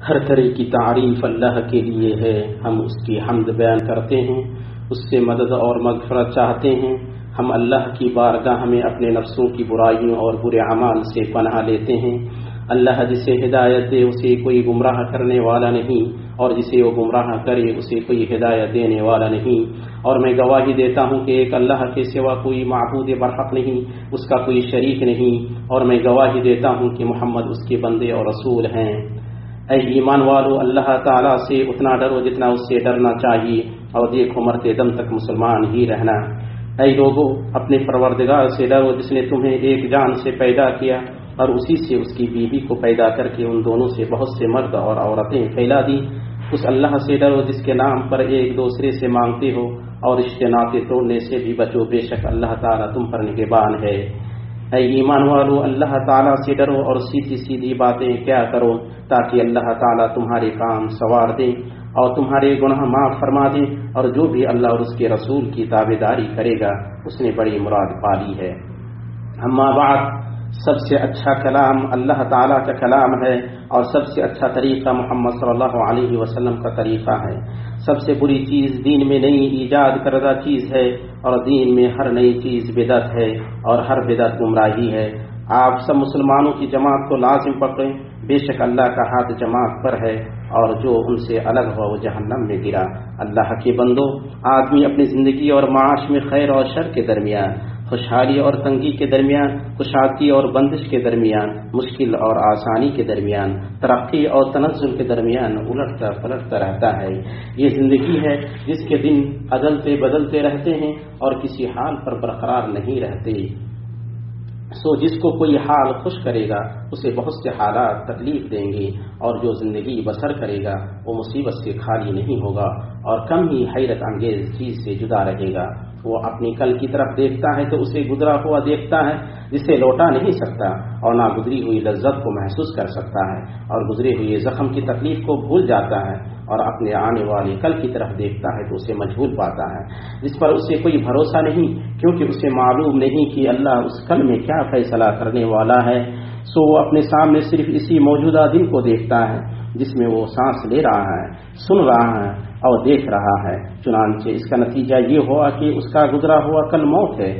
ہر طرح کی تعریف اللہ کے لیے ہے، ہم اس کی حمد بیان کرتے ہیں، اس سے مدد اور مغفرت چاہتے ہیں۔ ہم اللہ کی بارگاہ میں اپنے نفسوں کی برائیوں اور برے اعمال سے پناہ لیتے ہیں۔ اللہ جسے ہدایت دے اسے کوئی گمراہ کرنے والا نہیں، اور جسے وہ گمراہ کرے اسے کوئی ہدایت دینے والا نہیں۔ اور میں گواہی دیتا ہوں کہ ایک اللہ کے سوا کوئی معبود برحق نہیں، اس کا کوئی شریک نہیں، اور میں گواہی دیتا ہوں کہ محمد اس کے بندے اور رسول ہیں۔ اے ایمان والو، اللہ تعالیٰ سے اتنا ڈرو جتنا اس سے ڈرنا چاہیے، اور دیکھو مرتے دم تک مسلمان ہی رہنا۔ اے لوگو، اپنے پروردگار سے ڈرو جس نے تمہیں ایک جان سے پیدا کیا اور اسی سے اس کی بیوی کو پیدا کر کے ان دونوں سے بہت سے مرد اور عورتیں پھیلا دی۔ اس اللہ سے ڈرو جس کے نام پر ایک دوسرے سے مانگتے ہو، اور رشتے ناطے توڑنے سے بھی بچو، بے شک اللہ تعالیٰ تم پر نگہبان ہے۔ اے ایمان والو، اللہ تعالیٰ سے ڈرو اور سیدھی سیدھی باتیں کیا کرو، تاکہ اللہ تعالیٰ تمہارے کام سنوار دے اور تمہارے گناہ معاف فرما دے، اور جو بھی اللہ اور اس کے رسول کی تابعداری کرے گا اس نے بڑی مراد پالی ہے۔ اما بعد، سب سے اچھا کلام اللہ تعالیٰ کا کلام ہے، اور سب سے اچھا طریقہ محمد صلی اللہ علیہ وسلم کا طریقہ ہے۔ سب سے بری چیز دین میں نئی ایجاد کردہ چیز ہے، اور دین میں ہر نئی چیز بدعت ہے، اور ہر بدعت گمراہی ہے۔ آپ سب مسلمانوں کی جماعت کو لازم پکڑیں، بے شک اللہ کا ہاتھ جماعت پر ہے، اور جو ان سے الگ ہوا وہ جہنم میں گرا۔ اللہ کے بندو، آدمی اپنی زندگی اور معاش میں خیر اور شر کے درمیان، خوشحالی اور تنگی کے درمیان، کشادگی اور بندش کے درمیان، مشکل اور آسانی کے درمیان، ترقی اور تنزل کے درمیان الٹتا پلٹتا رہتا ہے۔ یہ زندگی ہے جس کے دن عدلتے بدلتے رہتے ہیں اور کسی حال پر برقرار نہیں رہتے۔ سو جس کو کوئی حال خوش کرے گا اسے بہت سے حالات تکلیف دیں گے، اور جو زندگی بسر کرے گا وہ مصیبت سے خالی نہیں ہوگا، اور کم ہی حیرت انگیز چیز سے جدا رہے گا۔ وہ اپنی کل کی طرف دیکھتا ہے تو اسے گزرا ہوا دیکھتا ہے جسے لوٹا نہیں سکتا، اور نہ گزری ہوئی لذت کو محسوس کر سکتا ہے، اور گزرے ہوئے زخم کی تکلیف کو بھول جاتا ہے، اور اپنے آنے والے کل کی طرف دیکھتا ہے تو اسے مجھول پاتا ہے جس پر اسے کوئی بھروسہ نہیں، کیونکہ اسے معلوم نہیں کہ اللہ اس کل میں کیا فیصلہ کرنے والا ہے۔ سو وہ اپنے سامنے صرف اسی موجودہ دن کو دیکھتا ہے جس میں وہ سانس لے رہا ہے، سن رہا ہے اور دیکھ رہا ہے۔ چنانچہ اس کا نتیجہ یہ ہوا کہ اس کا گزرا ہوا کل موت ہے،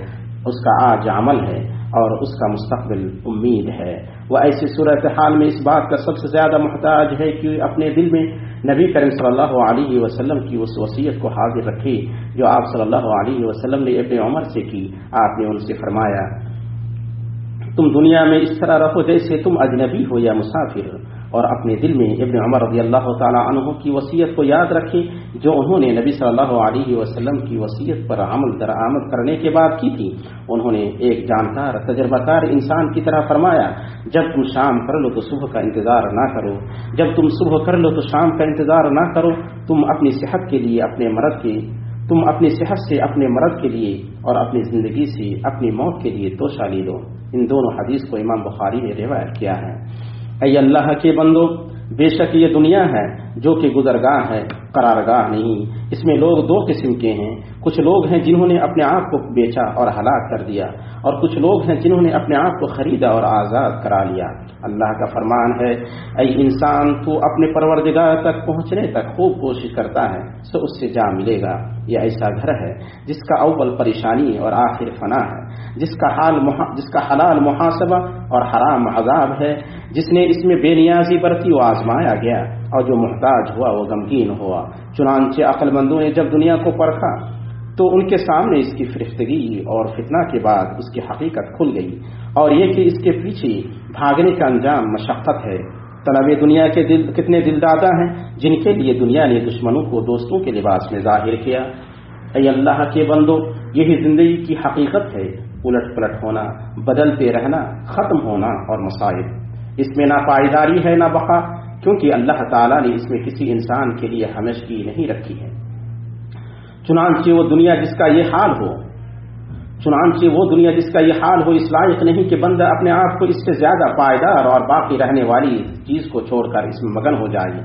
اس کا آج عمل ہے، اور اس کا مستقبل امید ہے۔ وہ ایسی صورتحال میں اس بات کا سب سے زیادہ محتاج ہے کہ اپنے دل میں نبی کریم صلی اللہ علیہ وسلم کی اس وصیت کو حاضر رکھے جو آپ صلی اللہ علیہ وسلم نے ابن عمر سے کی۔ آپ نے ان سے فرمایا، تم دنیا میں اس طرح رہو جیسے تم اجنبی ہو یا مسافر، اور اپنے دل میں ابن عمر رضی اللہ تعالی عنہ کی وصیت کو یاد رکھیں جو انہوں نے نبی صلی اللہ علیہ وسلم کی وصیت پر عمل درآمد کرنے کے بعد کی تھی۔ انہوں نے ایک جانکار تجربہ کار انسان کی طرح فرمایا، جب تم شام کر لو تو صبح کا انتظار نہ کرو، جب تم صبح کر لو تو شام کا انتظار نہ کرو، تم اپنی صحت سے اپنے مرض کے لیے اور اپنی زندگی سے اپنی موت کے لیے توشہ لے لو۔ ان دونوں حدیث کو امام بخاری نے روایت کیا ہے۔ اے اللہ کے بندو، بے شک یہ دنیا ہے جو کہ گزرگاہ ہے، قرارگاہ نہیں۔ اس میں لوگ دو قسم کے ہیں، کچھ لوگ ہیں جنہوں نے اپنے آپ کو بیچا اور ہلاک کر دیا، اور کچھ لوگ ہیں جنہوں نے اپنے آپ کو خریدا اور آزاد کرا لیا۔ اللہ کا فرمان ہے، اے انسان، تو اپنے پروردگار تک پہنچنے تک خوب کوشش کرتا ہے تو اس سے جا ملے گا۔ یہ ایسا گھر ہے جس کا اول پریشانی اور آخر فنا ہے، جس کا حلال محاسبہ اور حرام عذاب ہے، جس نے اس میں بے نیازی برتی وہ آزمایا گیا، اور جو محتاج ہوا وہ غمگین ہوا۔ چنانچہ عقل مندوں نے جب دنیا کو پرکھا تو ان کے سامنے اس کی فرشتگی اور فتنہ کے بعد اس کی حقیقت کھل گئی، اور یہ کہ اس کے پیچھے بھاگنے کا انجام مشقت ہے۔ طلب دنیا کے کتنے دل دادا ہیں جن کے لیے دنیا نے دشمنوں کو دوستوں کے لباس میں ظاہر کیا۔ اے اللہ کے بندو، یہی زندگی کی حقیقت ہے، الٹ پلٹ ہونا، بدلتے رہنا، ختم ہونا اور مصائب۔ اس میں نہ پائیداری ہے نہ بقا، کیونکہ اللہ تعالیٰ نے اس میں کسی انسان کے لیے ہمیشگی نہیں رکھی ہے۔ چنانچہ وہ دنیا جس کا یہ حال ہو اس لائق نہیں کہ بندہ اپنے آپ کو اس سے زیادہ پائیدار اور باقی رہنے والی چیز کو چھوڑ کر اس میں مگن ہو جائے،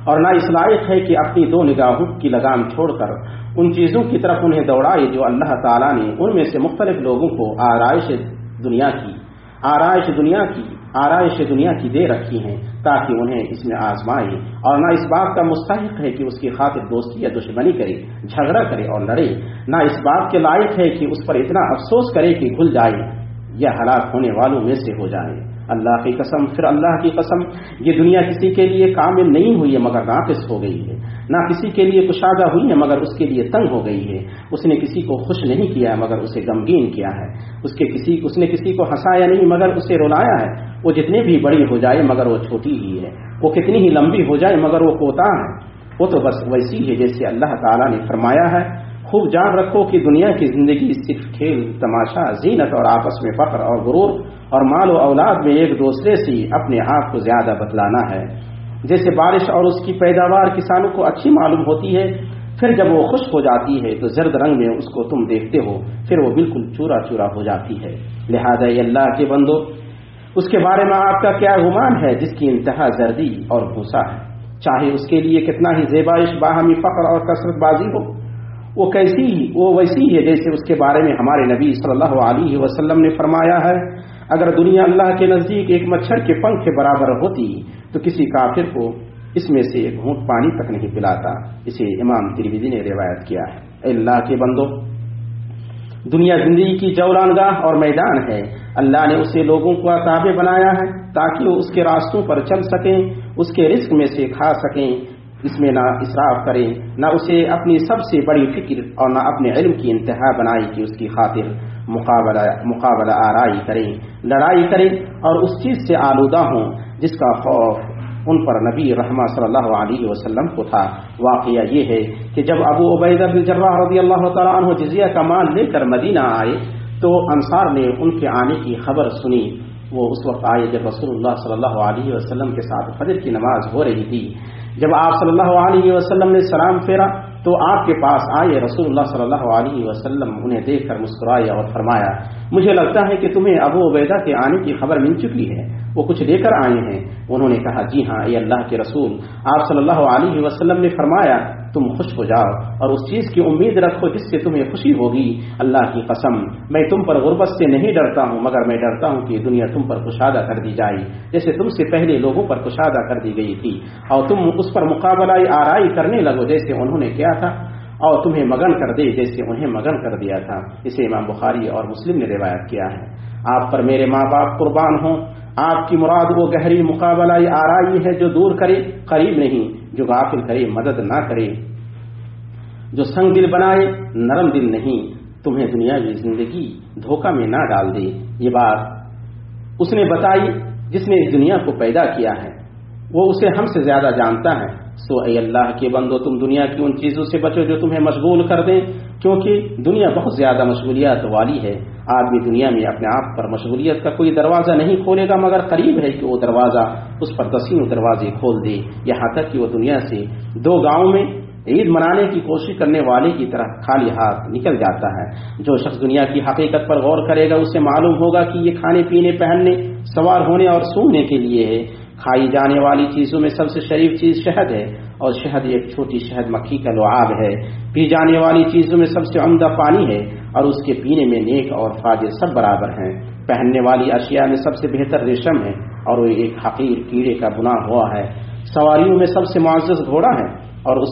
اور نہ اس لائق ہے کہ اپنی دو نگاہوں کی لگام چھوڑ کر ان چیزوں کی طرف انہیں دوڑائے جو اللہ تعالیٰ نے ان میں سے مختلف لوگوں کو آرائش دنیا کی دے رکھی ہیں، تاکہ انہیں اس میں آزمائے، اور نہ اس بات کا مستحق ہے کہ اس کی خاطر دوستی یا دشمنی کرے، جھگڑا کرے اور لڑے، نہ اس بات کے لائق ہے کہ اس پر اتنا افسوس کرے کہ بھول جائے یا ہلاک ہونے والوں میں سے ہو جائے۔ اللہ کی قسم، پھر اللہ کی قسم، یہ دنیا کسی کے لیے کامل نہیں ہوئی ہے مگر ناقص ہو گئی ہے، نہ کسی کے لیے کشادہ ہوئی ہے مگر اس کے لیے تنگ ہو گئی ہے۔ اس نے کسی کو خوش نہیں کیا مگر اسے غمگین کیا ہے، اس نے کسی کو ہنسایا نہیں مگر اسے رلایا ہے۔ وہ جتنی بھی بڑی ہو جائے مگر وہ چھوٹی ہی ہے، وہ کتنی ہی لمبی ہو جائے مگر وہ کوتاہ ہے، وہ تو بس ویسی ہے جیسے اللہ تعالیٰ نے فرمایا ہے۔ خوب جان رکھو کہ دنیا کی زندگی صرف کھیل تماشا، زینت اور آپس میں فخر اور غرور اور مال و اولاد میں ایک دوسرے سے اپنے آپ کو زیادہ بتلانا ہے۔ جیسے بارش اور اس کی پیداوار کسانوں کو اچھی معلوم ہوتی ہے، پھر جب وہ خشک ہو جاتی ہے تو زرد رنگ میں اس کو تم دیکھتے ہو، پھر وہ بالکل چورا چورا ہو جاتی ہے۔ لہذا یہ اللہ کے بندو، اس کے بارے میں آپ کا کیا گمان ہے جس کی انتہا زردی اور بھوسا ہے، چاہے اس کے لیے کتنا ہی زیبائش، باہمی فخر اور کثرت بازی ہو، وہ ویسی ہے جیسے اس کے بارے میں ہمارے نبی صلی اللہ علیہ وسلم نے فرمایا ہے، اگر دنیا اللہ کے نزدیک ایک مچھر کے پنکھ کے برابر ہوتی تو کسی کافر کو اس میں سے ایک گھونٹ پانی تک نہیں پلاتا۔ اسے امام ترمذی نے روایت کیا ہے۔ اے اللہ کے بندو، دنیا زندگی کی جولانگاہ اور میدان ہے۔ اللہ نے اسے لوگوں کا تابع بنایا ہے تاکہ وہ اس کے راستوں پر چل سکیں، اس کے رزق میں سے کھا سکیں، اس میں نہ اسراف کریں، نہ اسے اپنی سب سے بڑی فکر اور نہ اپنے علم کی انتہا بنائیں کہ اس کی خاطر مقابلہ آرائی کریں، لڑائی کریں اور اس چیز سے آلودہ ہوں جس کا خوف ان پر نبی رحمہ صلی اللہ علیہ وسلم کو تھا۔ واقعہ یہ ہے کہ جب ابو عبیدہ بن جراح رضی اللہ تعالیٰ عنہ جزیہ کا مال لے کر مدینہ آئے تو انصار نے ان کے آنے کی خبر سنی۔ وہ اس وقت آئے جب رسول اللہ صلی اللہ علیہ وسلم کے ساتھ فجر کی نماز ہو رہی تھی۔ جب آپ صلی اللہ علیہ وسلم نے سلام پھیرا تو آپ کے پاس آئے رسول اللہ صلی اللہ علیہ وسلم انہیں دیکھ کر مسکرائے اور فرمایا، مجھے لگتا ہے کہ تمہیں ابو عبیدہ کے آنے کی خبر مل چکی ہے، وہ کچھ لے کر آئے ہیں؟ انہوں نے کہا، جی ہاں اے اللہ کے رسول، آپ صلی اللہ علیہ وسلم نے فرمایا تم خوش ہو جاؤ اور اس چیز کی امید رکھو جس سے تمہیں خوشی ہوگی۔ اللہ کی قسم، میں تم پر غربت سے نہیں ڈرتا ہوں مگر میں ڈرتا ہوں کہ دنیا تم پر کشادہ کر دی جائے جیسے تم سے پہلے لوگوں پر کشادہ کر دی گئی تھی، اور تم اس پر مقابلہ آرائی کرنے لگو جیسے انہوں نے کیا تھا، اور تمہیں مگن کر دے جیسے انہیں مگن کر دیا تھا۔ اسے امام بخاری اور مسلم نے روایت کیا ہے۔ آپ پر میرے ماں باپ قربان ہوں، آپ کی مراد وہ گہری مقابلہ آرائی ہے جو دور کرے قریب نہیں، جو غافل کرے مدد نہ کرے، جو سنگ دل بنائے نرم دل نہیں، تمہیں دنیاوی زندگی دھوکہ میں نہ ڈال دے۔ یہ بات اس نے بتائی جس نے اس دنیا کو پیدا کیا ہے، وہ اسے ہم سے زیادہ جانتا ہے۔ سو اے اللہ کے بندو، تم دنیا کی ان چیزوں سے بچو جو تمہیں مشغول کر دیں، کیونکہ دنیا بہت زیادہ مشغولیات والی ہے۔ آدمی دنیا میں اپنے آپ پر مشغولیت کا کوئی دروازہ نہیں کھولے گا مگر قریب ہے کہ وہ دروازہ اس پر دسیوں دروازے کھول دے، یہاں تک کہ وہ دنیا سے دو گاؤں میں عید منانے کی کوشش کرنے والے کی طرح خالی ہاتھ نکل جاتا ہے۔ جو شخص دنیا کی حقیقت پر غور کرے گا اسے معلوم ہوگا کہ یہ کھانے پینے، پہننے، سوار ہونے اور سونے کے لیے ہے۔ کھائی جانے والی چیزوں میں سب سے شریف چیز شہد ہے، اور شہد ایک چھوٹی شہد مکھی کا لعاب ہے۔ پی جانے والی چیزوں میں سب سے عمدہ پانی ہے، اور اس کے پینے میں نیک اور فاجر سب برابر ہیں۔ پہننے والی اشیاء میں سب سے بہتر ریشم ہے، اور وہ ایک حقیر کیڑے کا بنا ہوا ہے۔ سواریوں میں سب سے معزز گھوڑا ہے، اور اس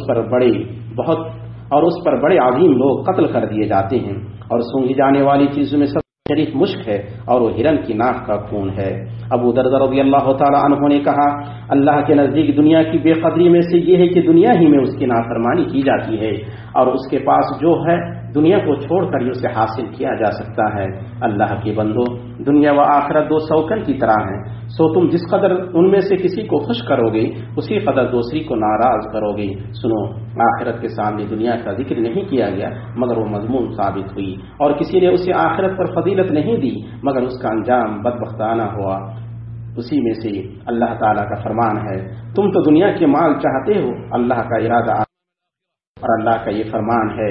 پر بڑے عظیم لوگ قتل کر دیے جاتے ہیں۔ اور سونگھی جانے والی چیزوں میں سب شریف مشک ہے، اور وہ ہرن کی ناک کا خون ہے۔ ابو دردہ رضی اللہ تعالی عنہ نے کہا، اللہ کے نزدیک دنیا کی بے قدری میں سے یہ ہے کہ دنیا ہی میں اس کی نافرمانی کی جاتی ہے، اور اس کے پاس جو ہے دنیا کو چھوڑ کر اسے حاصل کیا جا سکتا ہے۔ اللہ کے بندو، دنیا و آخرت دو سوکن کی طرح ہیں، سو تم جس قدر ان میں سے کسی کو خوش کرو گے اسی قدر دوسری کو ناراض کرو گے۔ سنو، آخرت کے سامنے دنیا کا ذکر نہیں کیا گیا مگر وہ مضمون ثابت ہوئی، اور کسی نے اسے آخرت پر فضیلت نہیں دی مگر اس کا انجام بدبختانہ ہوا۔ اسی میں سے اللہ تعالیٰ کا فرمان ہے، تم تو دنیا کے مال چاہتے ہو، اللہ کا ارادہ اور اللہ کا یہ فرمان ہے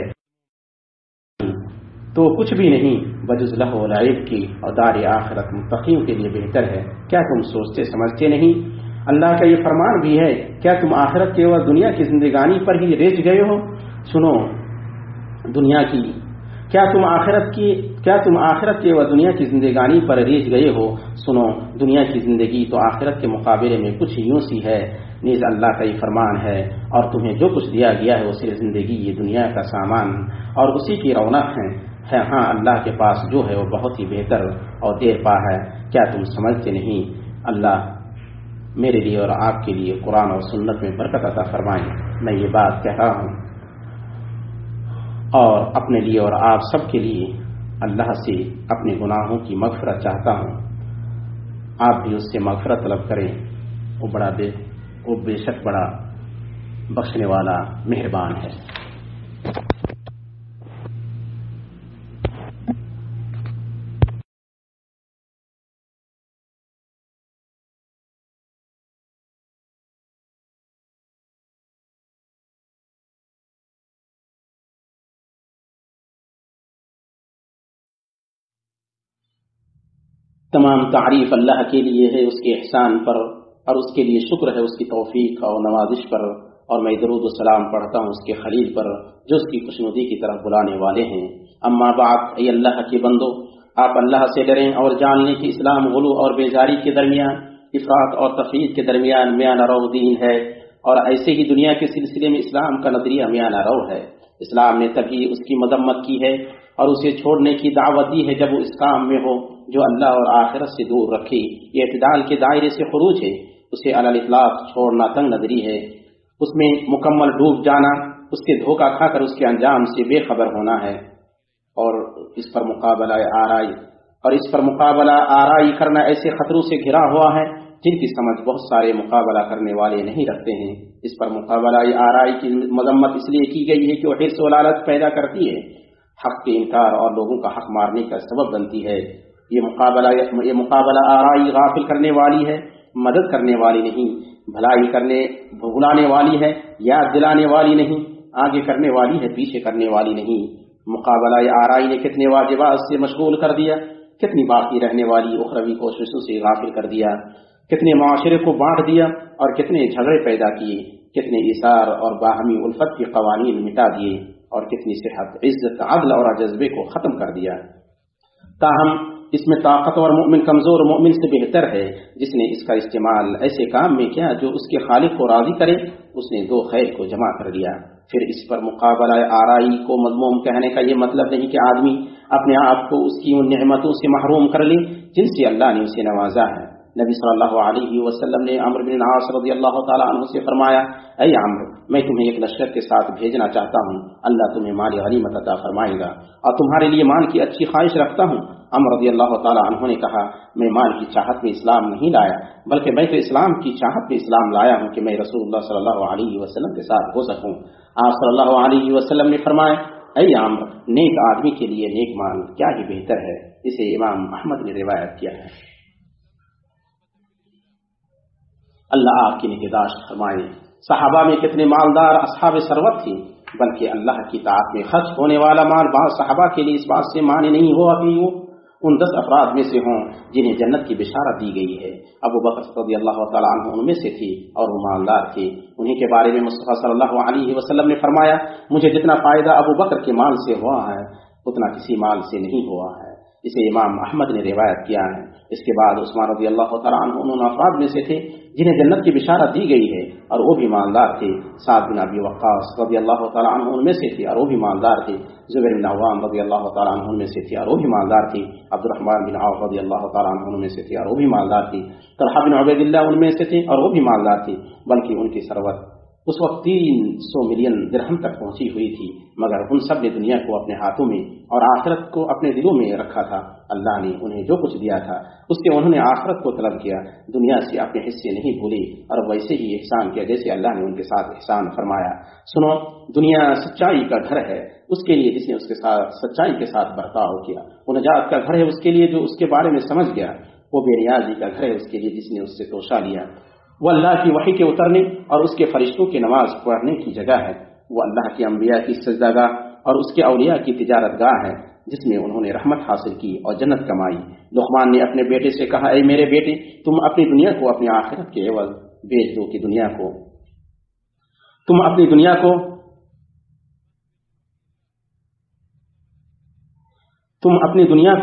تو کچھ بھی نہیں بجز لہو و لعب کی، اور دار آخرت متقیوں کے لیے بہتر ہے۔ کیا تم سوچتے سمجھتے نہیں؟ اللہ کا یہ فرمان بھی ہے، کیا تم آخرت کے اور دنیا کی زندگانی پر ہی رچ گئے ہو؟ سنو، دنیا کی کیا تم آخرت کے و دنیا کی زندگانی پر ریجھ گئے ہو؟ سنو، دنیا کی زندگی تو آخرت کے مقابلے میں کچھ یوں سی ہے، نیز اللہ کا یہ فرمان ہے، اور تمہیں جو کچھ دیا گیا ہے وہ صرف زندگی یہ دنیا کا سامان اور اسی کی رونق ہے، ہاں اللہ کے پاس جو ہے وہ بہت ہی بہتر اور دیر پا ہے۔ کیا تم سمجھتے نہیں؟ اللہ میرے لیے اور آپ کے لیے قرآن اور سنت میں برکت عطا فرمائیں۔ میں یہ بات کہہ رہا ہوں اور اپنے لیے اور آپ سب کے لیے اللہ سے اپنے گناہوں کی مغفرت چاہتا ہوں، آپ بھی اس سے مغفرت طلب کریں، وہ بے شک بڑا بخشنے والا مہربان ہے۔ تمام تعریف اللہ کے لیے ہے، اس کے احسان پر، اور اس کے لیے شکر ہے اس کی توفیق اور نوازش پر، اور میں درود و سلام پڑھتا ہوں اس کے خلیل پر جو اس کی خوشنودی کی طرف بلانے والے ہیں۔ اما بعد، اے اللہ کے بندو، آپ اللہ سے ڈریں اور جان لیں کہ اسلام غلو اور بیزاری کے درمیان، افراط اور تفریط کے درمیان میانہ رو دین ہے، اور ایسے ہی دنیا کے سلسلے میں اسلام کا نظریہ میانہ رو ہے۔ اسلام نے تبھی اس کی مذمت کی ہے اور اسے چھوڑنے کی دعوت دی ہے جب وہ اس کام میں ہو جو اللہ اور آخرت سے دور رکھے۔ یہ اعتدال کے دائرے سے خروج ہے، اسے علی الاطلاق چھوڑنا تنگ نظری ہے، اس میں مکمل ڈوب جانا، اس کے دھوکہ کھا کر اس کے انجام سے بے خبر ہونا ہے، اور اس پر مقابلہ آرائی کرنا ایسے خطروں سے گھرا ہوا ہے جن کی سمجھ بہت سارے مقابلہ کرنے والے نہیں رکھتے ہیں۔ اس پر مقابلہ آرائی کی مذمت اس لیے کی گئی ہے کہ وہ حرص و لالچ پیدا کرتی ہے، حق کے انکار اور لوگوں کا حق مارنے کا سبب بنتی ہے۔ یہ مقابلہ آرائی غافل کرنے والی ہے، مدد کرنے والی نہیں، بھلائی کرنے بھلانے والی ہے، یاد دلانے والی نہیں، آگے کرنے والی ہے، پیچھے کرنے والی نہیں۔ مقابلہ آرائی نے کتنے واجبات سے مشغول کر دیا، کتنی باقی رہنے والی اخروی کوششوں سے غافل کر دیا، کتنے معاشرے کو بانٹ دیا اور کتنے جھگڑے پیدا کیے، کتنے ایثار اور باہمی الفت کے قوانین مٹا دیے، اور کتنی صحت، عزت، عدل اور جذبے کو ختم کر دیا۔ تاہم اس میں طاقتور مومن کمزور مومن سے بہتر ہے، جس نے اس کا استعمال ایسے کام میں کیا جو اس کے خالق کو راضی کرے، اس نے دو خیر کو جمع کر لیا۔ پھر اس پر مقابلہ آرائی کو مذموم کہنے کا یہ مطلب نہیں کہ آدمی اپنے آپ کو اس کی ان نعمتوں سے محروم کر لے جن سے اللہ نے اسے نوازا ہے۔ نبی صلی اللہ علیہ وسلم نے عمرو بن العاص رضی اللہ تعالیٰ عنہ سے فرمایا، اے عمرو، میں تمہیں ایک لشکر کے ساتھ بھیجنا چاہتا ہوں، اللہ تمہیں مال غنیمت عطا فرمائے گا، اور تمہارے لیے مال کی اچھی خواہش رکھتا ہوں۔ عمرو رضی اللہ تعالیٰ عنہ نے کہا، میں مال کی چاہت میں اسلام نہیں لایا، بلکہ میں تو اسلام کی چاہت میں اسلام لایا ہوں کہ میں رسول اللہ صلی اللہ علیہ وسلم کے ساتھ ہو سکوں۔ آپ صلی اللہ علیہ وسلم نے فرمایا، اے عمرو، نیک آدمی کے لیے نیک مال کیا ہی بہتر ہے۔ اسے امام احمد نے روایت کیا ہے۔ اللہ آپ کی نگہداشت فرمائے۔ صحابہ میں کتنے مالدار اصحاب ثروت تھے، بلکہ اللہ کی طاعت میں خرچ ہونے والا مال بعض صحابہ کے لیے اس بات سے مانع نہیں ہوا کہ وہ ان 10 افراد میں سے ہوں جنہیں جنت کی بشارت دی گئی ہے۔ ابو بکر رضی اللہ تعالیٰ عنہ ان میں سے تھی اور وہ مالدار تھے۔ انہیں کے بارے میں مصطفیٰ صلی اللہ علیہ وسلم نے فرمایا، مجھے جتنا فائدہ ابو بکر کے مال سے ہوا ہے اتنا کسی مال سے نہیں ہوا ہے۔ اسے امام احمد نے روایت کیا ہے۔ اس کے بعد عثمان رضی اللہ تعالیٰ عنہ ان افراد میں سے تھے جنہیں جنت کی بشارت دی گئی ہے اور وہ بھی مالدار تھے۔ سعد بن ابی وقاص رضی اللہ تعالیٰ عنہ ان میں سے تھے اور وہ بھی مالدار تھے۔ زبیر بن عوام رضی اللہ تعالیٰ عنہ ان میں سے تھے اور وہ بھی مالدار تھے۔ عبد الرحمن بن عوف رضی اللہ تعالیٰ عنہ ان میں سے تھے اور وہ بھی مالدار تھے۔ طلحہ بن عبید اللہ ان میں سے تھے اور وہ بھی مالدار تھے، بلکہ ان کی ثروت اس وقت 300 ملین درہم تک پہنچی ہوئی تھی، مگر ان سب نے دنیا کو اپنے ہاتھوں میں اور آخرت کو اپنے دلوں میں رکھا تھا۔ اللہ نے انہیں جو کچھ دیا تھا اس سے انہوں نے آخرت کو طلب کیا، دنیا سے اپنے حصے نہیں بھولے اور ویسے ہی احسان کیا جیسے اللہ نے ان کے ساتھ احسان فرمایا۔ سنو، دنیا سچائی کا گھر ہے اس کے لیے جس نے اس کے ساتھ سچائی کے ساتھ برتاؤ کیا، وہ نجات کا گھر ہے اس کے لیے جو اس کے بارے میں سمجھ گیا، وہ بے نیازی کا گھر ہے اس کے لیے جس نے اس سے توشہ لیا۔ وہ اللہ کی وحی کے اترنے اور اس کے فرشتوں کی نماز پڑھنے کی جگہ ہے، وہ اللہ کے انبیاء کی سجدہ گاہ اور اس کے اولیاء کی تجارت گاہ ہے جس میں انہوں نے رحمت حاصل کی اور جنت کمائی۔ لقمان نے اپنے بیٹے سے کہا، اے میرے بیٹے، تم اپنی دنیا کو اپنی آخرت کے عوض بیچ دو کہ تم اپنی دنیا کو تم اپنی دنیا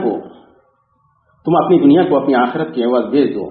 کو اپنی آخرت کے عوض بیچ دو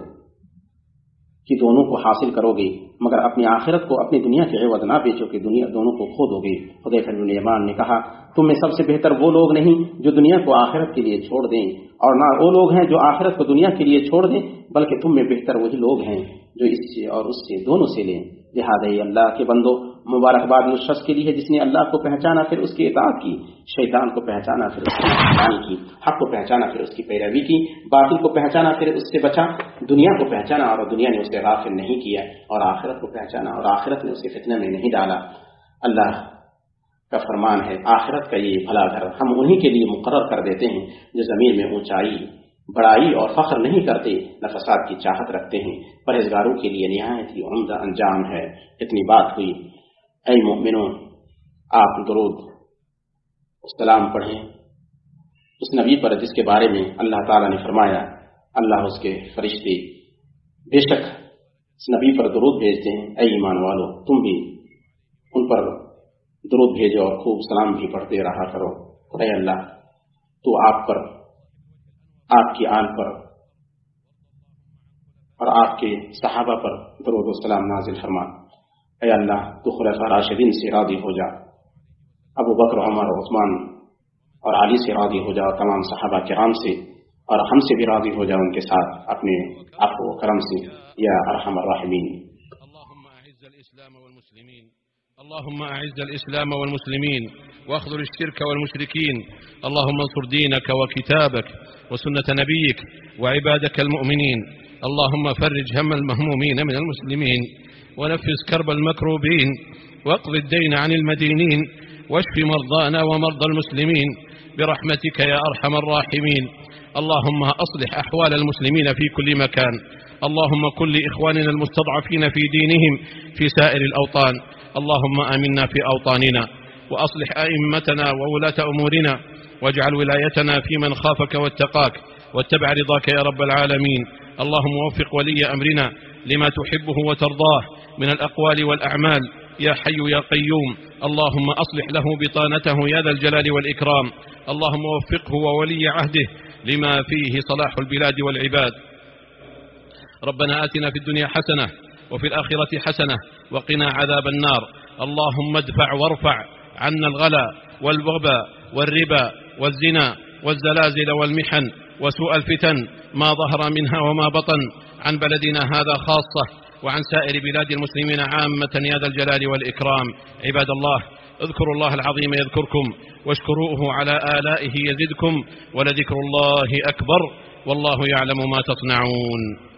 کہ دونوں کو حاصل کرو گے، مگر اپنی آخرت کو اپنی دنیا کے عوض نہ بیچو کہ دونوں کو کھو دو گے۔ حذیفہ بن الیمان نے کہا تم میں سب سے بہتر وہ لوگ نہیں جو دنیا کو آخرت کے لیے چھوڑ دیں، اور نہ وہ لوگ ہیں جو آخرت کو دنیا کے لیے چھوڑ دیں، بلکہ تم میں بہتر وہی لوگ ہیں جو اس سے اور اس سے دونوں سے لیں۔ لہٰذا اللہ کے بندو، مبارکباد اس شخص کے لیے جس نے اللہ کو پہچانا پھر اس کی اطاعت کی، شیطان کو پہچانا پھر اس کی نافرمانی کی، حق کو پہچانا پھر اس کی پیروی کی، باطل کو پہچانا پھر اس سے بچا، دنیا کو پہچانا اور دنیا نے اسے غافل نہیں کیا، اور آخرت کو پہچانا اور آخرت نے اسے فتنہ میں نہیں ڈالا۔ اللہ کا فرمان ہے آخرت کا یہ بھلا گھر ہم انہی کے لیے مقرر کر دیتے ہیں جو زمین میں اونچائی، بڑائی اور فخر نہیں کرتے، نہ فساد کی چاہت رکھتے ہیں، پرہیزگاروں کے لیے نہایت ہی عمدہ انجام ہے۔ اتنی بات ہوئی، اے مومنوں، آپ درود السلام پڑھیں اس نبی پر جس کے بارے میں اللہ تعالیٰ نے فرمایا اللہ اس کے فرشتے بے شک اس نبی پر درود بھیجتے ہیں۔ اے ایمان والو، تم بھی ان پر درود بھیجو اور خوب سلام بھی پڑھتے رہا کرو۔ اے اللہ، تو آپ پر، آپ کی آل پر اور آپ کے صحابہ پر درود و سلام نازل فرما۔ اے اللہ، تو خلفاء راشدین سے راضی ہو جا، ابو بکر، عمر، عثمان اور علی سے راضی ہو جا، اور تمام صحابہ کرام سے، اور ہم سے بھی راضی ہو جا ان کے ساتھ اپنے عفو و کرم سے، یا ارحم الراحمین۔ اللهم أعز الإسلام والمسلمين واخذل الشرك والمشركين. اللهم انصر دينك وكتابك وسنة نبيك وعبادك المؤمنين. اللهم فرج هم المهمومين من المسلمين ونفس كرب المكروبين واقض الدين عن المدينين واشف مرضانا ومرضى المسلمين برحمتك يا أرحم الراحمين. اللهم أصلح أحوال المسلمين في كل مكان. اللهم كن لإخواننا المستضعفين في دينهم في سائر الأوطان. اللهم آمنا في أوطاننا وأصلح أئمتنا وولاة أمورنا واجعل ولايتنا في من خافك واتقاك واتبع رضاك يا رب العالمين. اللهم وفق ولي أمرنا لما تحبه وترضاه من الأقوال والأعمال يا حي يا قيوم. اللهم أصلح له بطانته يا ذا الجلال والإكرام. اللهم وفقه وولي عهده لما فيه صلاح البلاد والعباد. ربنا آتنا في الدنيا حسنة وفي الآخرة حسنة وقنا عذاب النار. اللهم ادفع وارفع عنا الغلا والوباء والربا والزنا والزلازل والمحن وسوء الفتن ما ظهر منها وما بطن عن بلدنا هذا خاصة وعن سائر بلاد المسلمين عامة يا ذا الجلال والإكرام. عباد الله، اذكروا الله العظيم يذكركم واشكروه على آلائه يزدكم ولذكر الله أكبر والله يعلم ما تصنعون.